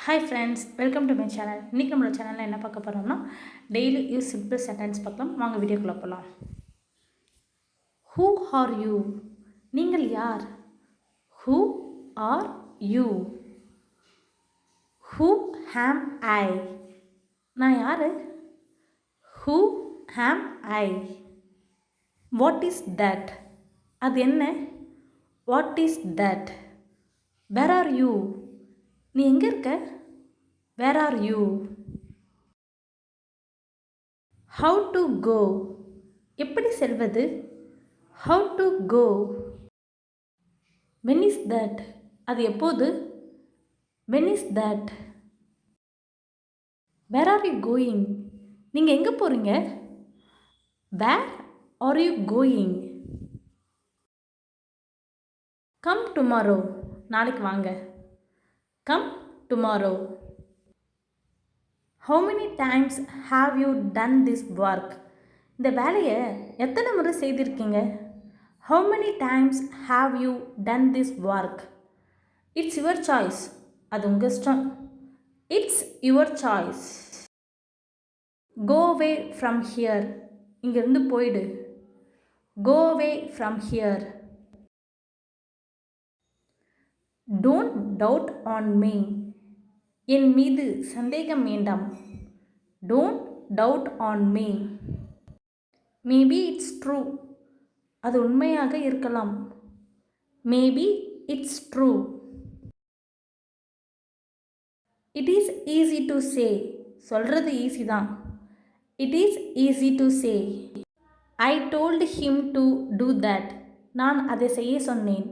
Hi friends, welcome to my channel. இன்னைக்கு நம்மளோட சேனல்ல என்ன பார்க்க போறோம்னா டெய்லி யூஸ் சிம்பிள் சென்டென்ஸ் பார்க்கலாம். வாங்க வீடியோக்குள்ள போலாம். Who are you? நீங்கள் யார்? Who are you? Who am I? நான் யாரு? Who am I? What is that? அது என்ன? What is that? Where are you? நீ எங்க இருக்க? Where are you? How to go? எப்படி செல்வது? How to go? When is that? அது எப்போது? When is that? Where are you going? நீங்க எங்க போறீங்க? Where are you going? Come tomorrow. நாளைக்கு வாங்க. Come tomorrow. How many times have you done this work? இந்த வேலையை எத்தனை முறை செய்திருக்கீங்க? How many times have you done this work? It's your choice. அது உங்கள் இஷ்டம். It's your choice. Go away from here. இங்கிருந்து போயிடு. Go away from here. Don't doubt on me. என் மீது சந்தேகம் வேண்டாம். Don't doubt on me. Maybe it's true. அது உண்மையாக இருக்கலாம். Maybe it's true. It is easy to say. சொல்றது ஈஸி தான். It is easy to say. I told him to do that. நான் அதை செய்ய சொன்னேன்.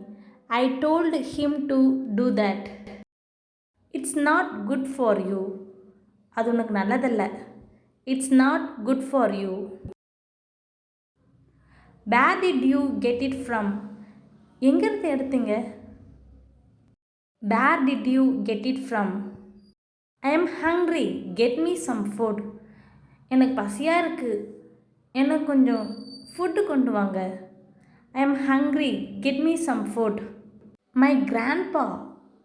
I told him to do that. It's not good for you. அது உனக்கு நல்லதல்ல. It's not good for you. Where did you get it from? எங்கிருந்து எடுத்தீங்க? Where did you get it from? I am hungry. Get me some food. எனக்கு பசியாக இருக்கு. எனக்கு கொஞ்சம் ஃபுட்டு கொண்டு வாங்க. I am hungry. Get me some food. My grandpa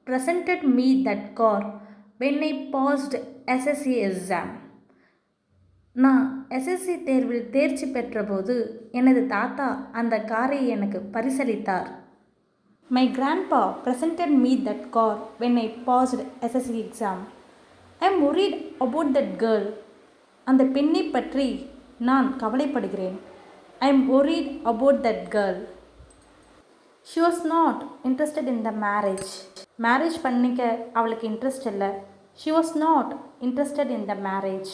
presented me that car when I passed SSC exam. நான் SSC தேர்வில் தேர்ச்சி பெற்றபோது எனது தாத்தா அந்த காரை எனக்கு பரிசளித்தார். My grandpa presented me that car when I passed SSC exam. I am worried about that girl. அந்த பெண்ணை பற்றி நான் கவலைப்படுகிறேன். I am worried about that girl. She was not interested in the marriage. Marriage பண்ணிக்க அவளுக்கு interest இல்லை. She was not interested in the marriage.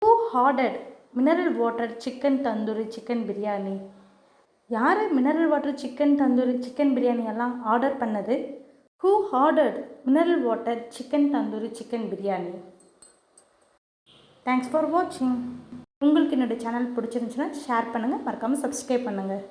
Who ordered mineral water chicken tandoori chicken biryani? யார் mineral water chicken tandoori chicken biryani எல்லாம் order பண்ணது? Who ordered mineral water chicken tandoori chicken biryani? Thanks for watching. உங்களுக்கு என்னோட channel பிடிச்சிருந்துச்சுன்னா share பண்ணுங்கள், மறக்காமல் subscribe பண்ணுங்கள்.